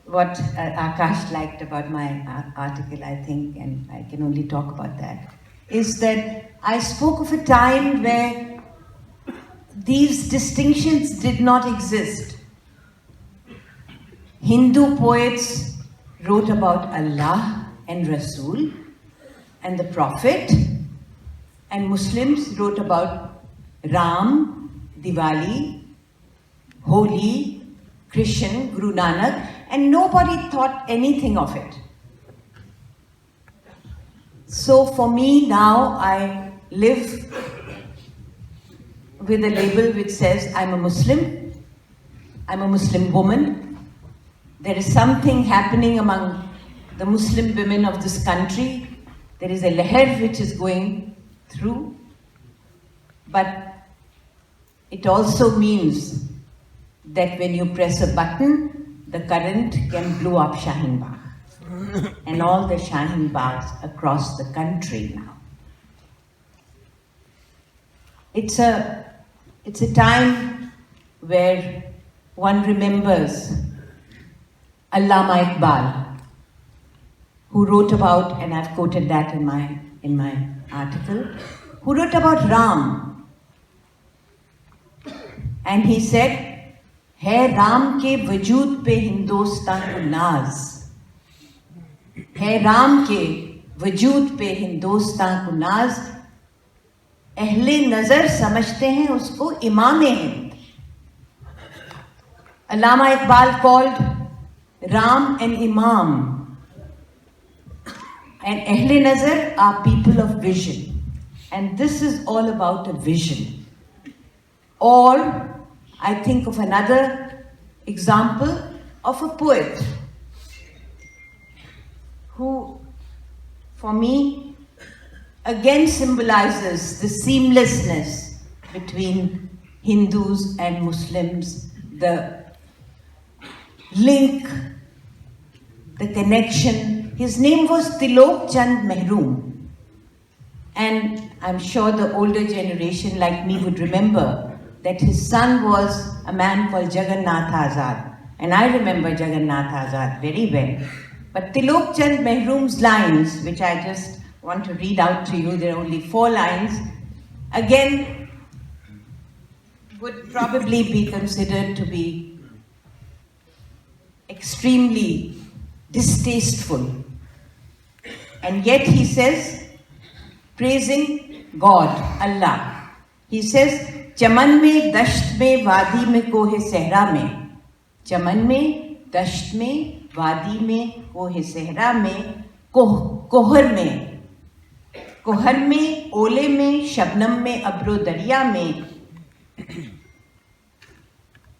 [SPEAKER 8] what Akash liked about my article, I think, and I can only talk about that, is that I spoke of a time where these distinctions did not exist. Hindu poets wrote about Allah and Rasul and the Prophet, and Muslims wrote about Ram, Diwali, Holi, Christian, Guru Nanak, and nobody thought anything of it. So for me now, I live with a label which says I'm a Muslim woman. There is something happening among the Muslim women of this country. There is a leher which is going through, but it also means that when you press a button, the current can blow up Shaheen Bagh and all the Shaheen Baghs across the country now. It's a time where one remembers Allama Iqbal, who wrote about, and I've quoted that in my article, who wrote about Ram. And he said, "Hai Ram ke वजूद पे हिंदुस्तान को नाज, है राम के वजूद पे हिंदुस्तान को नाज, अहले नजर समझते हैं उसको इमाम Hind." Allama Iqbal called Ram an imam, and Ahle Nazar are people of vision, and this is all about a vision. Or I think of another example of a poet who, for me, again symbolizes the seamlessness between Hindus and Muslims, the link, the connection. His name was Tilok Chand Mehroom, and I'm sure the older generation like me would remember that his son was a man called Jagannath Azad, and I remember Jagannath Azad very well. But Tilok Chand Mehroom's lines, which I just want to read out to you, there are only 4 lines, again would probably be considered to be extremely distasteful. And yet he says, praising God, Allah, he says, चमन में दश्त में वादी में कोहे सहरा में, चमन में दश्त में, वादी में, कोहे सहरा में, कोहर में, ओले में, शबनम में, अब्रो दरिया में,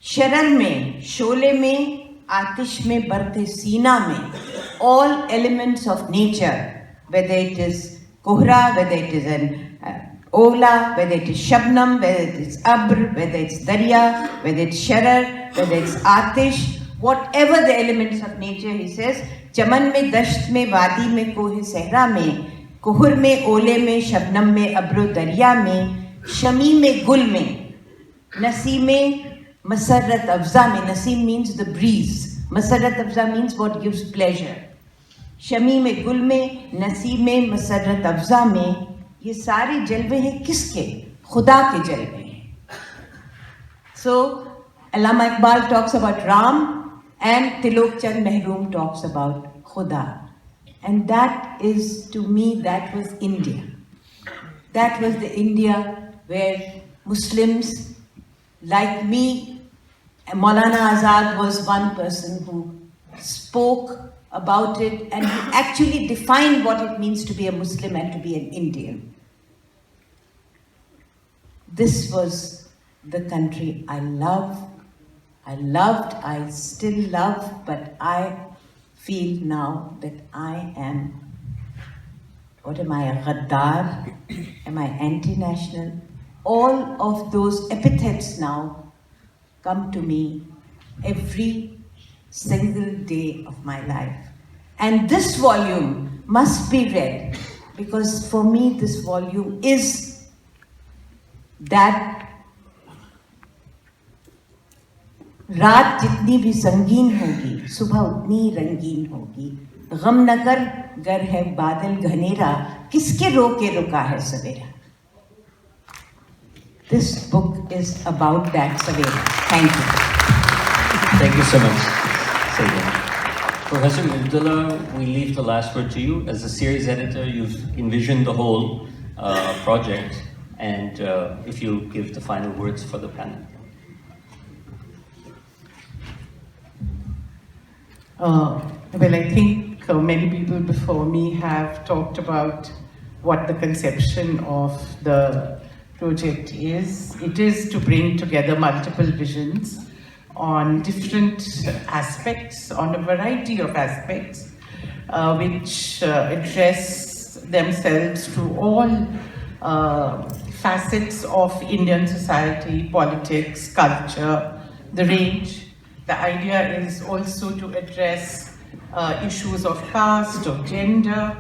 [SPEAKER 8] शरर में, शोले में, आतिश में, बरते सीना में, all elements of nature, whether it is kohra, whether it is an ola, whether it is shabnam, whether it is abr, whether it's darya, whether it's sharar, whether it's atish, whatever the elements of nature, he says, chaman mein, dasht mein, wadi mein, kohe sehra mein, kohur mein, ole mein, shabnam mein, abro darya mein, shami mein, gul mein, naseem mein, masarrat afza mein, naseem means the breeze, masarrat afza means what gives pleasure. Shami में, गुल में, नसी में, मसरत अफ़ज़ा में, ये सारे जलवे हैं किसके? खुदा के जलवे हैं. So, Allama Iqbal talks about Ram and Tilok Chand Mehroom talks about Khuda. And that is, to me, that was India. That was the India where Muslims like me, Maulana Azad was one person who spoke about it and he actually defined what it means to be a Muslim and to be an Indian. This was the country I loved, I still love, but I feel now that I am, what am I, a Ghaddar? Am I anti-national? All of those epithets now come to me every single day of my life. And this volume must be read because for me this volume is that रात जितनी भी संगीन होगी, सुबह उतनी रंगीन होगी, गम न कर गर है बादल घनेरा, किसके रोके रुका है सवेरा. This book is about that Savera. Thank you.
[SPEAKER 5] Thank you so much. Professor Abdullah, we leave the last word to you. As a series editor, you've envisioned the whole project, and if you give the final words for the panel.
[SPEAKER 9] Well, I think many people before me have talked about what the conception of the project is. It is to bring together multiple visions on different aspects, on a variety of aspects, which address themselves to all facets of Indian society, politics, culture, the range. The idea is also to address issues of caste, of gender,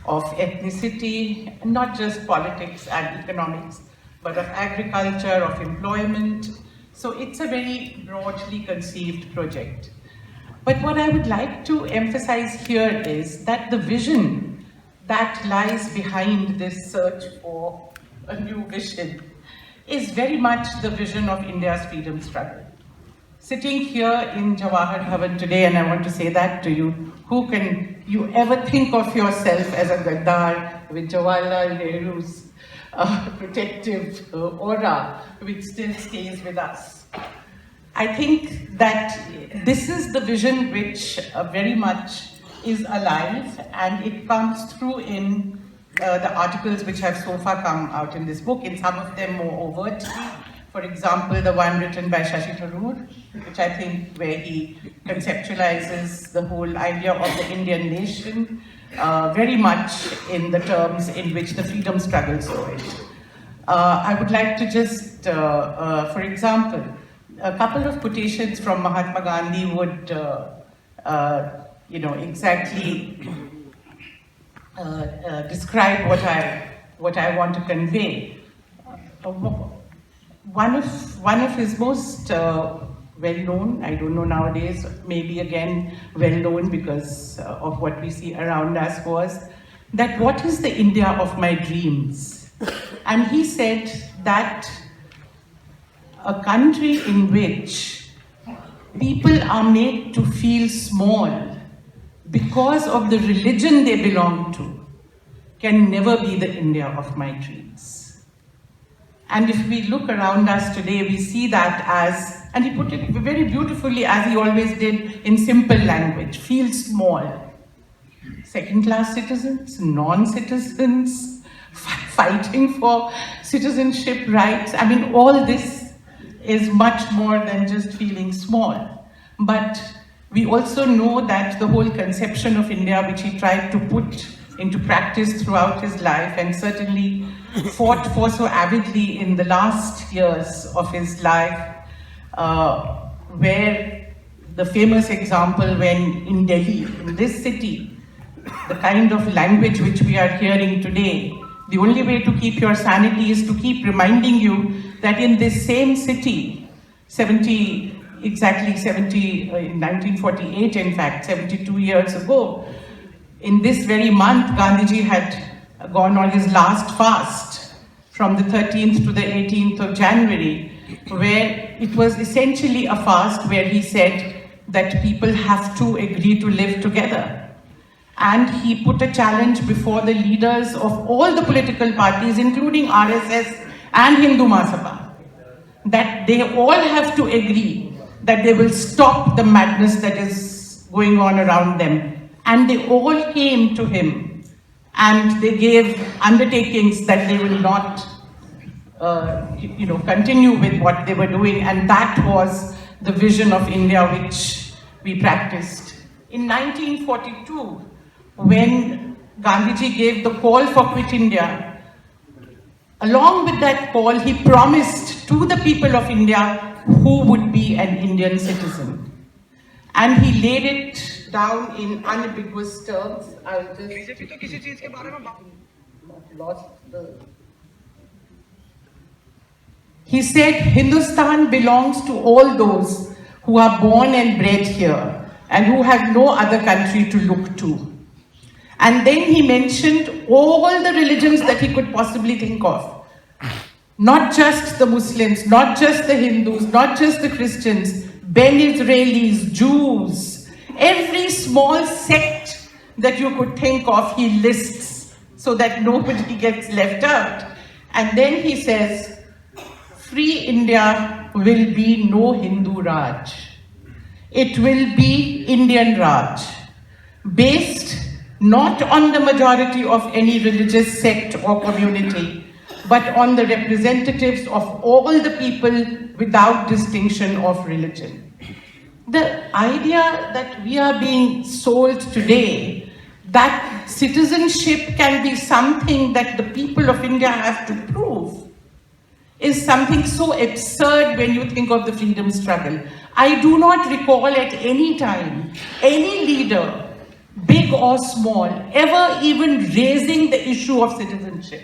[SPEAKER 9] of ethnicity, not just politics and economics, but of agriculture, of employment. So it's a very broadly conceived project. But what I would like to emphasize here is that the vision that lies behind this search for a new vision is very much the vision of India's freedom struggle. Sitting here in Jawahar Bhavan today, and I want to say that to you, who can you ever think of yourself as a Ghaddar with Jawaharlal Nehru's protective aura, which still stays with us? I think that this is the vision which very much is alive, and it comes through in the articles which have so far come out in this book, in some of them more overtly. For example, the one written by Shashi Tharoor, which I think where he conceptualizes the whole idea of the Indian nation very much in the terms in which the freedom struggle saw it. I would like to just, for example, a couple of quotations from Mahatma Gandhi would, exactly describe what I want to convey. One of his most well-known, I don't know nowadays, maybe again well-known because of what we see around us, was that what is the India of my dreams? And he said that a country in which people are made to feel small because of the religion they belong to can never be the India of my dreams. And if we look around us today, we see that as, and he put it very beautifully, as he always did, in simple language, feel small. Second-class citizens, non-citizens, fighting for citizenship rights. I mean, all this is much more than just feeling small. But we also know that the whole conception of India, which he tried to put into practice throughout his life, and certainly fought for so avidly in the last years of his life, where the famous example when in Delhi, in this city, the kind of language which we are hearing today, the only way to keep your sanity is to keep reminding you that in this same city, in 1948 in fact, 72 years ago, in this very month, Gandhiji had gone on his last fast from the 13th to the 18th of January, where it was essentially a fast where he said that people have to agree to live together. And he put a challenge before the leaders of all the political parties, including RSS and Hindu Mahasabha, that they all have to agree that they will stop the madness that is going on around them. And they all came to him and they gave undertakings that they will not continue with what they were doing. And that was the vision of India which we practiced. In 1942, when Gandhiji gave the call for Quit India, along with that call, he promised to the people of India who would be an Indian citizen. And he laid it down in unambiguous terms. I'll just lost the... He said, Hindustan belongs to all those who are born and bred here and who have no other country to look to. And then he mentioned all the religions that he could possibly think of. Not just the Muslims, not just the Hindus, not just the Christians, Ben Israelis, Jews, every small sect that you could think of, he lists so that nobody gets left out. And then he says, free India will be no Hindu Raj. It will be Indian Raj, based not on the majority of any religious sect or community, but on the representatives of all the people without distinction of religion. The idea that we are being sold today, that citizenship can be something that the people of India have to prove, is something so absurd when you think of the freedom struggle. I do not recall at any time any leader, big or small, ever even raising the issue of citizenship.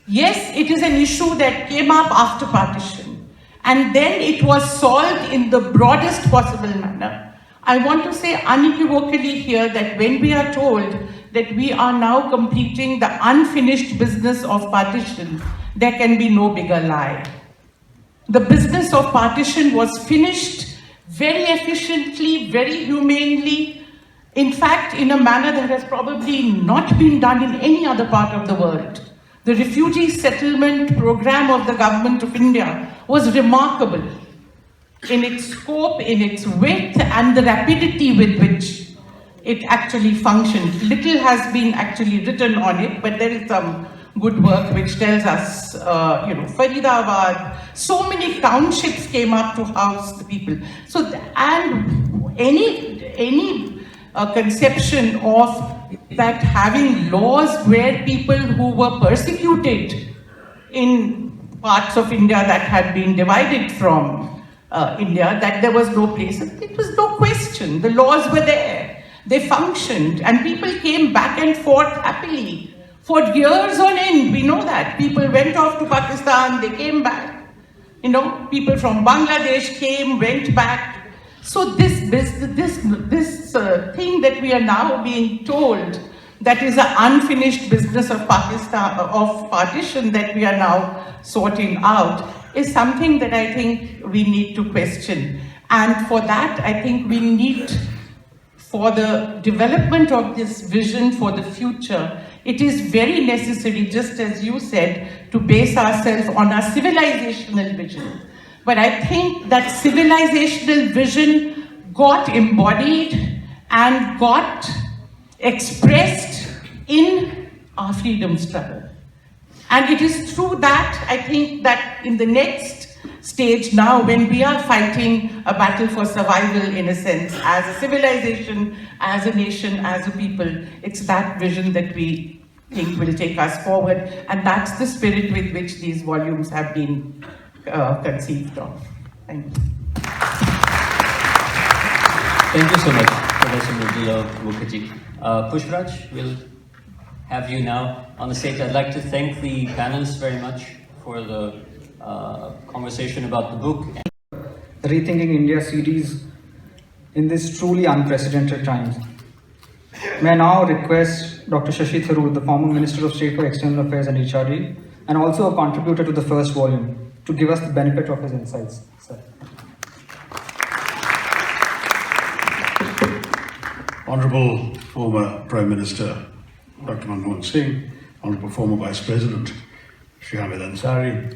[SPEAKER 9] Yes, it is an issue that came up after partition, and then it was solved in the broadest possible manner. I want to say unequivocally here that when we are told that we are now completing the unfinished business of partition, there can be no bigger lie. The business of partition was finished very efficiently, very humanely, in fact, in a manner that has probably not been done in any other part of the world. The refugee settlement program of the government of India was remarkable in its scope, in its width, and the rapidity with which it actually functioned. Little has been actually written on it, but there is some good work which tells us, Faridabad, so many townships came up to house the people. So, and any conception of that having laws where people who were persecuted in parts of India that had been divided from India, that there was no place. It was no question. The laws were there. They functioned, and people came back and forth happily. For years on end, we know that. People went off to Pakistan, they came back. People from Bangladesh came, went back. So this thing that we are now being told, that is an unfinished business of Pakistan, of partition that we are now sorting out, is something that I think we need to question. And for that, I think we need, for the development of this vision for the future, it is very necessary, just as you said, to base ourselves on our civilizational vision. But I think that civilizational vision got embodied and got expressed in our freedom struggle. And it is through that, I think, that in the next stage now, when we are fighting a battle for survival, in a sense, as a civilization, as a nation, as a people, it's that vision that we think will take us forward. And that's the spirit with which these volumes have been conceived of. Thank you.
[SPEAKER 5] Thank you so much, Professor Mridula Mukherjee. Pushparaj, we'll have you now on the stage. I'd like to thank the panelists very much for the conversation about the book.
[SPEAKER 1] The Rethinking India series in this truly unprecedented times. May I now request Dr. Shashi Tharoor, the former Minister of State for External Affairs and Yechury, and also a contributor to the first volume, to give us the benefit of his insights. Sir.
[SPEAKER 2] Honourable former Prime Minister Dr. Manmohan Singh, Honourable former Vice President Shri Hamid Ansari,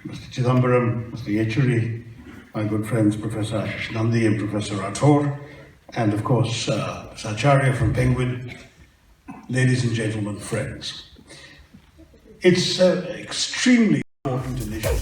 [SPEAKER 2] Mr. Chidambaram, Mr. Yechury, my good friends Professor Ashis Nandy and Professor Tharoor, and of course Acharya from Penguin, ladies and gentlemen, friends. It's an extremely important initiative.